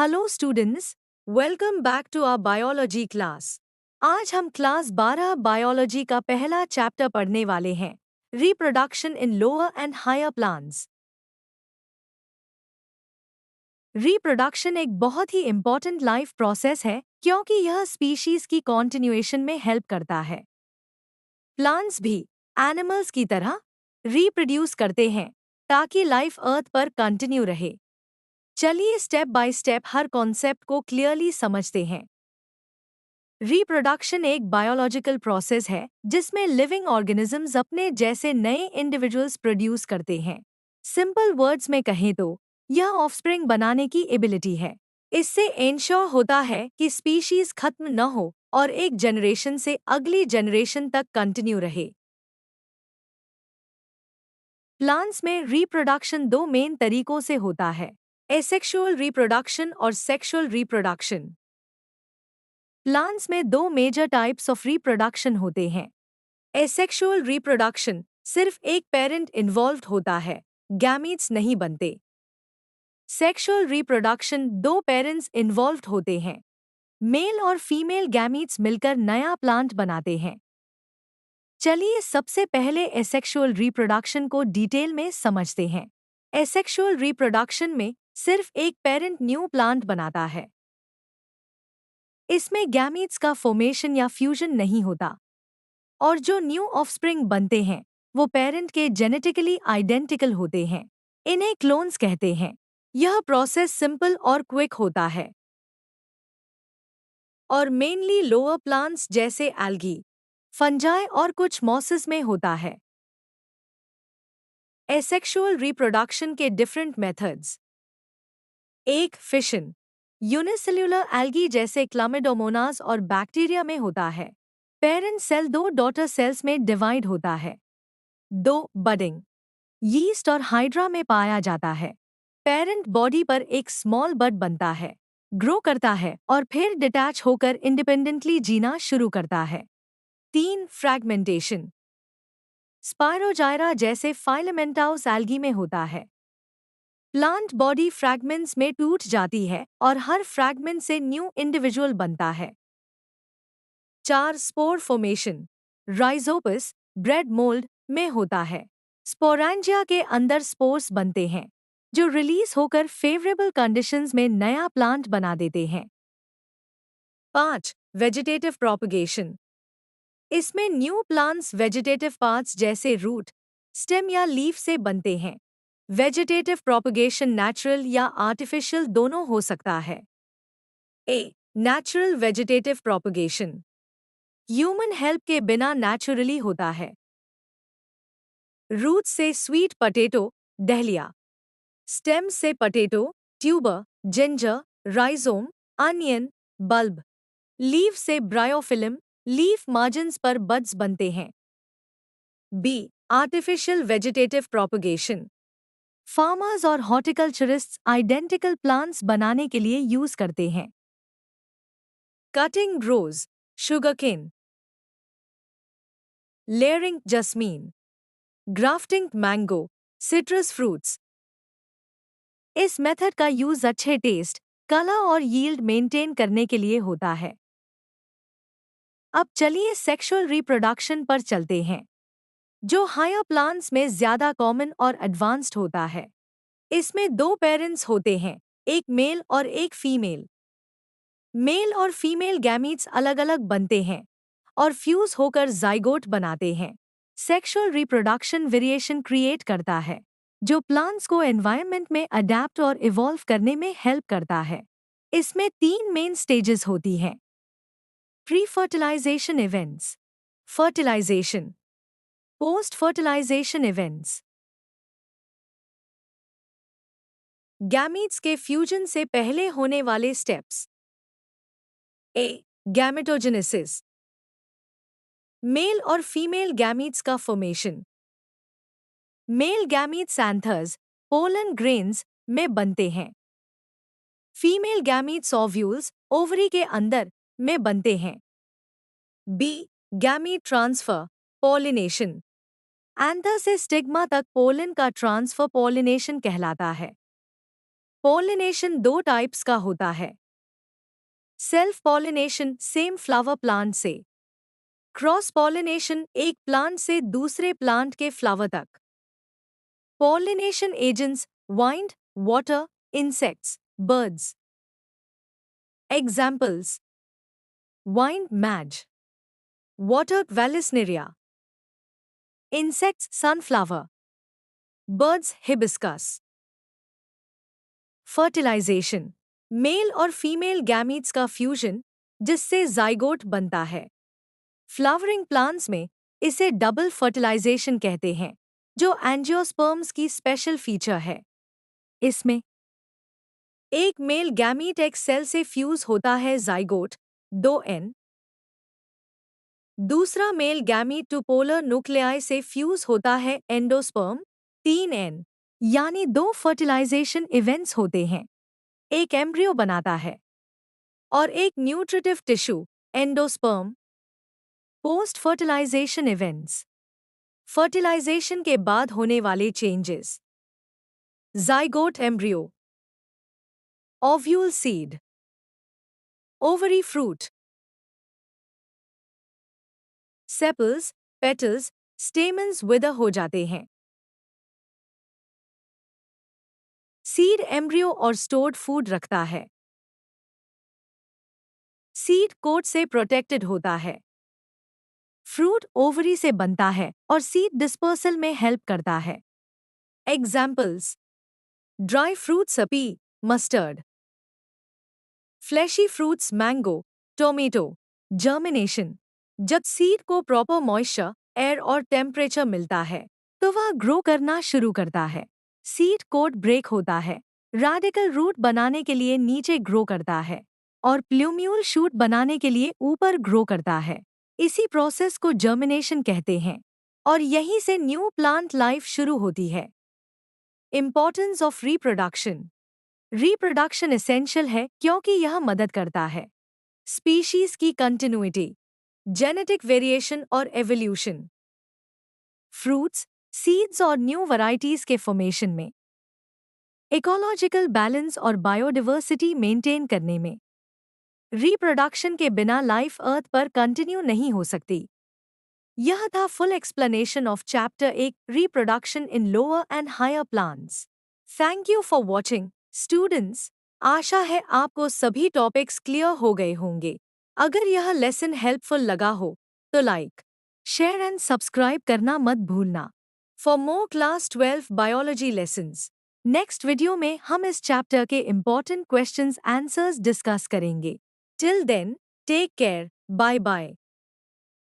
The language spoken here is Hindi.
Hello students, welcome back to our biology class. आज हम क्लास 12 बायोलॉजी का पहला चैप्टर पढ़ने वाले हैं, reproduction in lower and higher plants. Reproduction एक बहुत ही इम्पॉर्टेंट लाइफ प्रोसेस है क्योंकि यह स्पीशीज की कॉन्टिन्यूएशन में हेल्प करता है। प्लांट्स भी एनिमल्स की तरह रिप्रोड्यूस करते हैं ताकि लाइफ अर्थ पर कंटिन्यू रहे। चलिए step by step her concept को क्लियरली समझते हैं। रिप्रोडक्शन एक बायोलॉजिकल प्रोसेस है जिसमें लिविंग ऑर्गेनिजम्स अपने जैसे नए इंडिविजुअल्स प्रोड्यूस करते हैं। सिंपल वर्ड्स में कहें तो यह ऑफस्प्रिंग बनाने की एबिलिटी है। इससे इंश्योर होता है कि स्पीशीज खत्म न हो और एक जनरेशन से अगली जनरेशन तक कंटिन्यू रहे। प्लांट्स में रिप्रोडक्शन दो मेन तरीकों से होता है, एसेक्सुअल रिप्रोडक्शन और सेक्सुअल रिप्रोडक्शन। प्लांट्स में दो मेजर टाइप्स ऑफ रिप्रोडक्शन होते हैं। एसेक्सुअल रिप्रोडक्शन सिर्फ एक पेरेंट इन्वॉल्व्ड होता है, गैमीट्स नहीं बनते। सेक्सुअल रिप्रोडक्शन दो पेरेंट्स इन्वॉल्व्ड होते हैं, मेल और फीमेल गैमीट्स मिलकर नया प्लांट बनाते हैं। चलिए सबसे पहले एसेक्सुअल रिप्रोडक्शन को डिटेल में समझते हैं। एसेक्सुअल रिप्रोडक्शन में सिर्फ एक पेरेंट न्यू प्लांट बनाता है। इसमें गैमीट्स का फॉर्मेशन या फ्यूजन नहीं होता और जो न्यू ऑफस्प्रिंग बनते हैं वो पेरेंट के जेनेटिकली आइडेंटिकल होते हैं। इन्हें क्लोन्स कहते हैं। यह प्रोसेस सिंपल और क्विक होता है और मेनली लोअर प्लांट्स जैसे एल्गी, फंजाई और कुछ मॉसेस में होता है। एसेक्सुअल रिप्रोडक्शन के डिफरेंट मेथड्स। एक, फिशन। यूनिसेल्युलर एल्गी जैसे क्लामिडोमोनास और बैक्टीरिया में होता है। पेरेंट सेल दो डॉटर सेल्स में डिवाइड होता है। दो, बडिंग। यीस्ट और हाइड्रा में पाया जाता है। पेरेंट बॉडी पर एक स्मॉल बड बनता है, ग्रो करता है और फिर डिटैच होकर इंडिपेंडेंटली जीना शुरू करता है। तीन, फ्रैगमेंटेशन। स्पायरोजाइरा जैसे फाइलमेंटाउस एल्गी में होता है। प्लांट बॉडी फ्रैगमेंट्स में टूट जाती है और हर फ्रैगमेंट से न्यू इंडिविजुअल बनता है। चार, spore formation. Rhizopus, bread mould में होता है। स्पोरेंजिया के अंदर स्पोर्स बनते हैं जो रिलीज होकर फेवरेबल कंडीशंस में नया प्लांट बना देते हैं। पाँच, वेजिटेटिव प्रोपगेशन। इसमें न्यू प्लांट्स वेजिटेटिव पार्ट्स जैसे रूट, स्टेम या लीफ से बनते हैं। वेजिटेटिव प्रोपगेशन नेचुरल या आर्टिफिशियल दोनों हो सकता है। A, natural vegetative propagation human help के बिना नेचुरली होता है। रूट से स्वीट पटेटो, डहलिया। स्टेम से potato, tuber, ginger, rhizome, onion, bulb. Leaf से ब्रायोफिल्म, लीफ मार्जिन्स पर बड्स बनते हैं। B, artificial vegetative propagation farmers और हॉर्टिकल्चरिस्ट्स आइडेंटिकल प्लांट्स बनाने के लिए यूज करते हैं। Cutting rose, sugarcane. Layering, jasmine. Grafting, mango, citrus fruits. इस मेथड का यूज अच्छे टेस्ट, कलर और यील्ड मेंटेन करने के लिए होता है। अब चलिए सेक्सुअल रिप्रोडक्शन पर चलते हैं, जो हायर प्लांट्स में ज्यादा कॉमन और एडवांस्ड होता है। इसमें दो पेरेंट्स होते हैं, एक मेल और एक फीमेल। मेल और फीमेल गैमीट्स अलग अलग बनते हैं और फ्यूज होकर जाइगोट बनाते हैं। सेक्सुअल रिप्रोडक्शन वेरिएशन क्रिएट करता है जो प्लांट्स को एनवायरनमेंट में अडेप्ट और इवॉल्व करने में हेल्प करता है। इसमें तीन मेन स्टेजेस होती हैं। Pre fertilisation events, fertilisation, post fertilisation events. Gametes के फ्यूजन से पहले होने वाले स्टेप्स। ए, गैमेटोजेनेसिस, मेल और फीमेल गैमीट्स का formation. Male gametes anthers, pollen grains में बनते हैं। फीमेल गैमीट्स ओव्यूल्स, ओवरी के अंदर में बनते हैं। B, gamete transfer, pollination. Anther से स्टिग्मा तक पोलन का ट्रांसफर पॉलिनेशन कहलाता है। पॉलिनेशन दो टाइप्स का होता है। Self pollination same flower plant से, क्रॉस पॉलिनेशन एक प्लांट से दूसरे प्लांट के फ्लावर तक। Pollination agents wind, water, insects, birds. Examples: wind maize, water vallisneria, insects sunflower, birds hibiscus. Fertilization male और फीमेल गैमीट्स का फ्यूजन जिससे जाइगोट बनता है। फ्लावरिंग प्लांट्स में इसे डबल फर्टिलाइजेशन कहते हैं, जो एंजियोस्पर्म्स की स्पेशल फीचर है। इसमें एक मेल गैमीट एक सेल से फ्यूज होता है जाइगोट 2n, दूसरा male gamete two polar nuclei से फ्यूज होता है एंडोस्पर्म 3n। यानी दो फर्टिलाइजेशन इवेंट्स होते हैं, एक एम्ब्रियो बनाता है और एक nutritive tissue endosperm. Post fertilisation events fertilization के बाद होने वाले changes. Zygote embryo, ovule seed, ovary fruit, sepals, petals, stamens wither हो जाते हैं। सीड एम्ब्रियो और स्टोर्ड फूड रखता है। सीड कोट से प्रोटेक्टेड होता है। फ्रूट ओवरी से बनता है और सीड डिस्पर्सल में हेल्प करता है। एग्जाम्पल्स: ड्राई फ्रूट्स अपी, mustard, fleshy fruits mango, tomato. Germination जब सीड को प्रॉपर मॉइस्चर, एयर और टेम्परेचर मिलता है तो वह ग्रो करना शुरू करता है। सीड कोट ब्रेक होता है, रेडिकल रूट बनाने के लिए नीचे ग्रो करता है और प्लूम्यूल शूट बनाने के लिए ऊपर ग्रो करता है। इसी प्रोसेस को जर्मिनेशन कहते हैं और यहीं से न्यू प्लांट लाइफ शुरू होती है। Importance of reproduction reproduction essential है क्योंकि यह मदद करता है स्पीशीज की कंटिन्यूटी, जेनेटिक वेरिएशन और एवोल्यूशन, फ्रूट्स, सीड्स और न्यू वैरायटीज के फॉर्मेशन में, इकोलॉजिकल बैलेंस और बायोडिवर्सिटी मेंटेन करने में। रिप्रोडक्शन के बिना लाइफ अर्थ पर कंटिन्यू नहीं हो सकती। यह था full explanation of chapter 1 reproduction in lower and higher plants. Thank you for watching students. आशा है आपको सभी टॉपिक्स क्लियर हो गए होंगे। अगर यह लेसन हेल्पफुल लगा हो तो लाइक, शेयर एंड सब्सक्राइब करना मत भूलना। For more class 12 biology lessons, next video में हम इस चैप्टर के इम्पोर्टेंट क्वेश्चंस आंसर्स डिस्कस करेंगे। Till then, take care, bye bye.